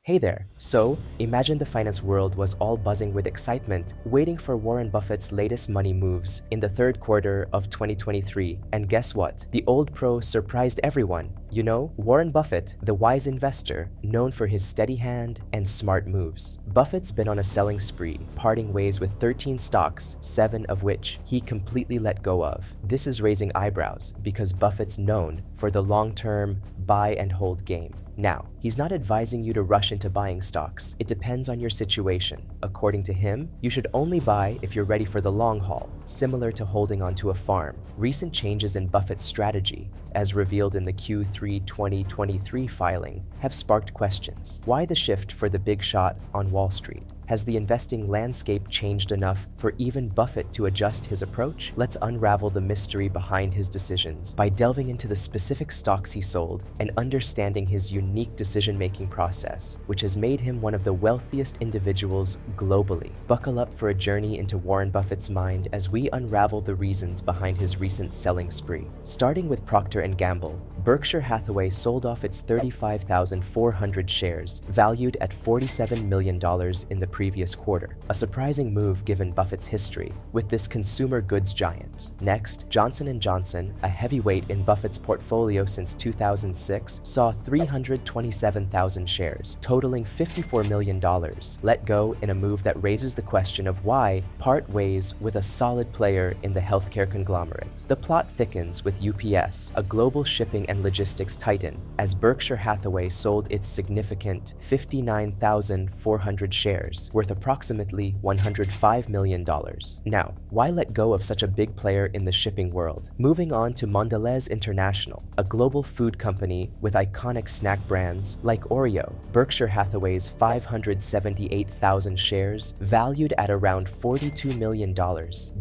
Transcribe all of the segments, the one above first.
Hey there. So, imagine the finance world was all buzzing with excitement, waiting for Warren Buffett's latest money moves in the third quarter of 2023. And guess what? The old pro surprised everyone. You know, Warren Buffett, the wise investor, known for his steady hand and smart moves. Buffett's been on a selling spree, parting ways with 13 stocks, 7 of which he completely let go of. This is raising eyebrows because Buffett's known for the long-term buy and hold game. Now, he's not advising you to rush into buying stocks. It depends on your situation. According to him, you should only buy if you're ready for the long haul, similar to holding onto a farm. Recent changes in Buffett's strategy, as revealed in the Q3 2023 filing, have sparked questions. Why the shift for the big shot on Wall Street? Has the investing landscape changed enough for even Buffett to adjust his approach? Let's unravel the mystery behind his decisions by delving into the specific stocks he sold and understanding his unique decision-making process, which has made him one of the wealthiest individuals globally. Buckle up for a journey into Warren Buffett's mind as we unravel the reasons behind his recent selling spree. Starting with Procter & Gamble, Berkshire Hathaway sold off its 35,400 shares, valued at $47 million in the previous quarter, a surprising move given Buffett's history with this consumer goods giant. Next, Johnson & Johnson, a heavyweight in Buffett's portfolio since 2006, saw 327,000 shares, totaling $54 million, let go in a move that raises the question of why part ways with a solid player in the healthcare conglomerate. The plot thickens with UPS, a global shipping and logistics titan, as Berkshire Hathaway sold its significant 59,400 shares, worth approximately $105 million. Now, why let go of such a big player in the shipping world? Moving on to Mondelez International, a global food company with iconic snack brands like Oreo. Berkshire Hathaway's 578,000 shares, valued at around $42 million,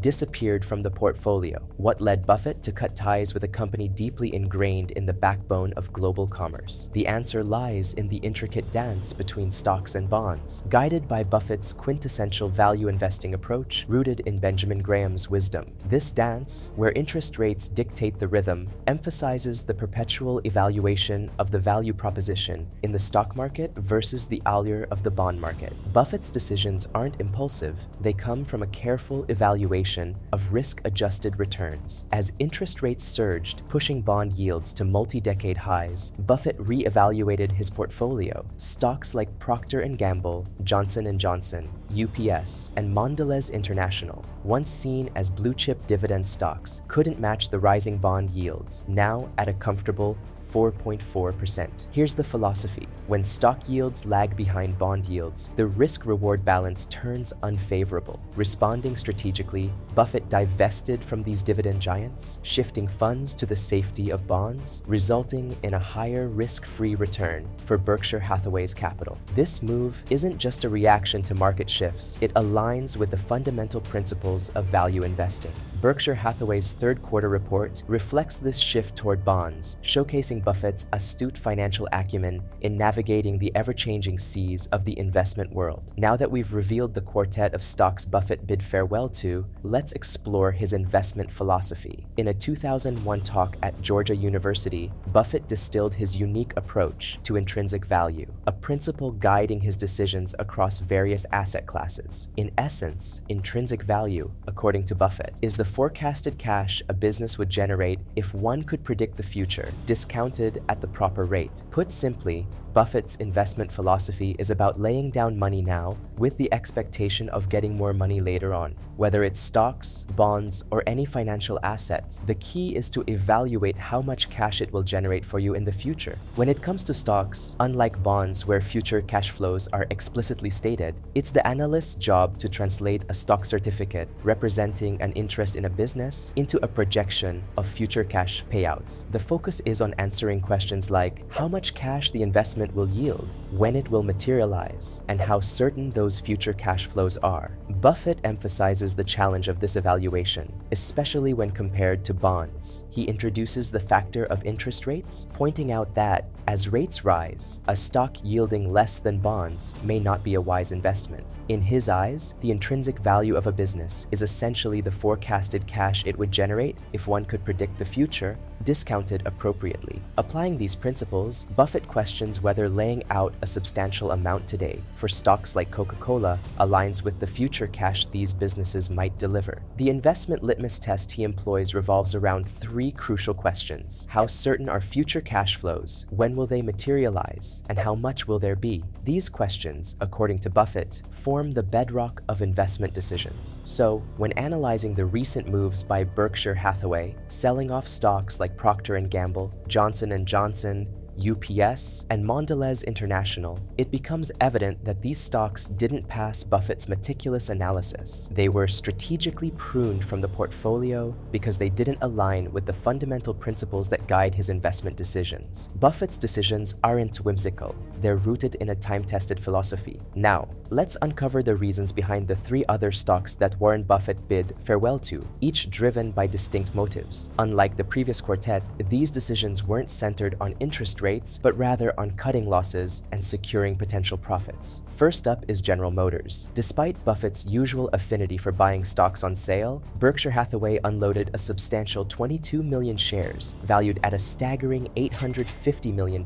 disappeared from the portfolio. What led Buffett to cut ties with a company deeply ingrained in the backbone of global commerce? The answer lies in the intricate dance between stocks and bonds, guided by Buffett's quintessential value investing approach rooted in Benjamin Graham's wisdom. This dance, where interest rates dictate the rhythm, emphasizes the perpetual evaluation of the value proposition in the stock market versus the allure of the bond market. Buffett's decisions aren't impulsive. They come from a careful evaluation of risk-adjusted returns. As interest rates surged, pushing bond yields to multi-decade highs, Buffett re-evaluated his portfolio. Stocks like Procter & Gamble, Johnson & Johnson, UPS, and Mondelez International, once seen as blue-chip dividend stocks, couldn't match the rising bond yields, now at a comfortable 4.4%. Here's the philosophy. When stock yields lag behind bond yields, the risk-reward balance turns unfavorable. Responding strategically, Buffett divested from these dividend giants, shifting funds to the safety of bonds, resulting in a higher risk-free return for Berkshire Hathaway's capital. This move isn't just a reaction to market shifts, it aligns with the fundamental principles of value investing. Berkshire Hathaway's third quarter report reflects this shift toward bonds, showcasing Buffett's astute financial acumen in navigating the ever-changing seas of the investment world. Now that we've revealed the quartet of stocks Buffett bid farewell to, let's explore his investment philosophy. In a 2001 talk at Georgia University, Buffett distilled his unique approach to intrinsic value, a principle guiding his decisions across various asset classes. In essence, intrinsic value, according to Buffett, is the forecasted cash a business would generate if one could predict the future, discounted at the proper rate. Put simply, Buffett's investment philosophy is about laying down money now with the expectation of getting more money later on. Whether it's stocks, bonds, or any financial asset, the key is to evaluate how much cash it will generate for you in the future. When it comes to stocks, unlike bonds where future cash flows are explicitly stated, it's the analyst's job to translate a stock certificate representing an interest in a business into a projection of future cash payouts. The focus is on answering questions like how much cash the investment will yield, when it will materialize, and how certain those future cash flows are. Buffett emphasizes the challenge of this evaluation, especially when compared to bonds. He introduces the factor of interest rates, pointing out that, As rates rise, a stock yielding less than bonds may not be a wise investment. In his eyes, the intrinsic value of a business is essentially the forecasted cash it would generate if one could predict the future, discounted appropriately. Applying these principles, Buffett questions whether laying out a substantial amount today for stocks like Coca-Cola aligns with the future cash these businesses might deliver. The investment litmus test he employs revolves around three crucial questions. How certain are future cash flows? When will they materialize? And how much will there be? These questions, according to Buffett, form the bedrock of investment decisions. So, when analyzing the recent moves by Berkshire Hathaway, selling off stocks like Procter & Gamble, Johnson & Johnson, UPS, and Mondelez International, it becomes evident that these stocks didn't pass Buffett's meticulous analysis. They were strategically pruned from the portfolio because they didn't align with the fundamental principles that guide his investment decisions. Buffett's decisions aren't whimsical. They're rooted in a time-tested philosophy. Now, let's uncover the reasons behind the three other stocks that Warren Buffett bid farewell to, each driven by distinct motives. Unlike the previous quartet, these decisions weren't centered on interest rates, but rather on cutting losses and securing potential profits. First up is General Motors. Despite Buffett's usual affinity for buying stocks on sale, Berkshire Hathaway unloaded a substantial 22 million shares, valued at a staggering $850 million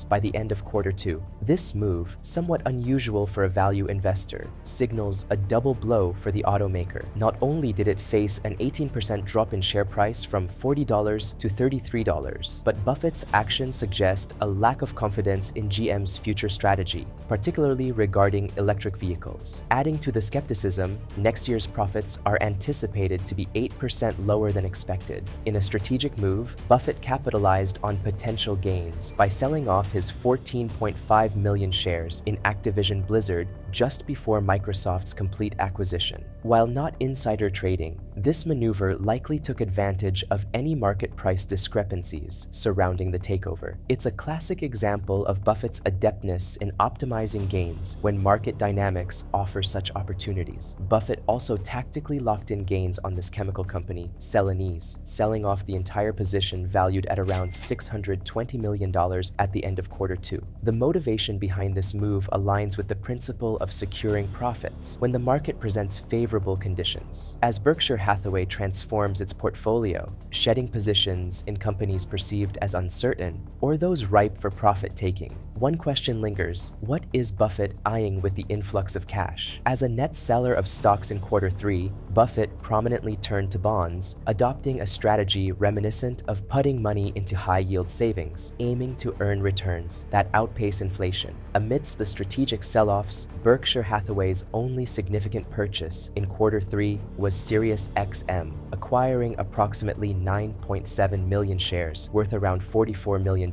by the end of quarter two. This move, somewhat unusual for a value investor, signals a double blow for the automaker. Not only did it face an 18% drop in share price from $40 to $33, but Buffett's actions suggest a lack of confidence in GM's future strategy, particularly regarding electric vehicles. Adding to the skepticism, next year's profits are anticipated to be 8% lower than expected. In a strategic move, Buffett capitalized on potential gains by selling off his 14.5 million shares in Activision Blizzard just before Microsoft's complete acquisition. While not insider trading, this maneuver likely took advantage of any market price discrepancies surrounding the takeover. It's a classic example of Buffett's adeptness in optimizing gains when market dynamics offer such opportunities. Buffett also tactically locked in gains on this chemical company, Celanese, selling off the entire position valued at around $620 million at the end of quarter two. The motivation behind this move aligns with the principle of securing profits when the market presents favorable conditions. As Berkshire Hathaway transforms its portfolio, shedding positions in companies perceived as uncertain or those ripe for profit-taking, one question lingers: what is Buffett eyeing with the influx of cash? As a net seller of stocks in quarter three, Buffett prominently turned to bonds, adopting a strategy reminiscent of putting money into high-yield savings, aiming to earn returns that outpace inflation. Amidst the strategic sell-offs, Berkshire Hathaway's only significant purchase in quarter three was SiriusXM, acquiring approximately 9.7 million shares worth around $44 million.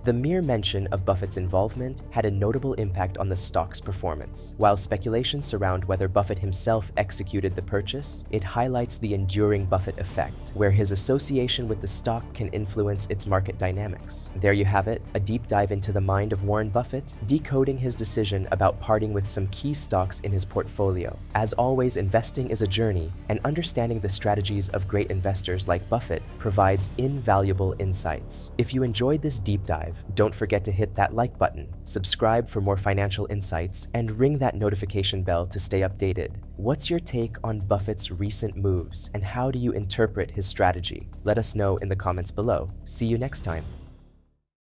The mere mention of Buffett's involvement had a notable impact on the stock's performance. While speculation surround whether Buffett himself executed the purchase, it highlights the enduring Buffett effect, where his association with the stock can influence its market dynamics. There you have it, a deep dive into the mind of Warren Buffett, decoding his decision about parting with some key stocks in his portfolio. As always, investing is a journey, and understanding the strategies of great investors like Buffett provides invaluable insights. If you enjoyed this deep dive, don't forget to hit that like button, subscribe for more financial insights, and ring that notification bell to stay updated. What's your take on Buffett's recent moves, and how do you interpret his strategy? Let us know in the comments below. See you next time.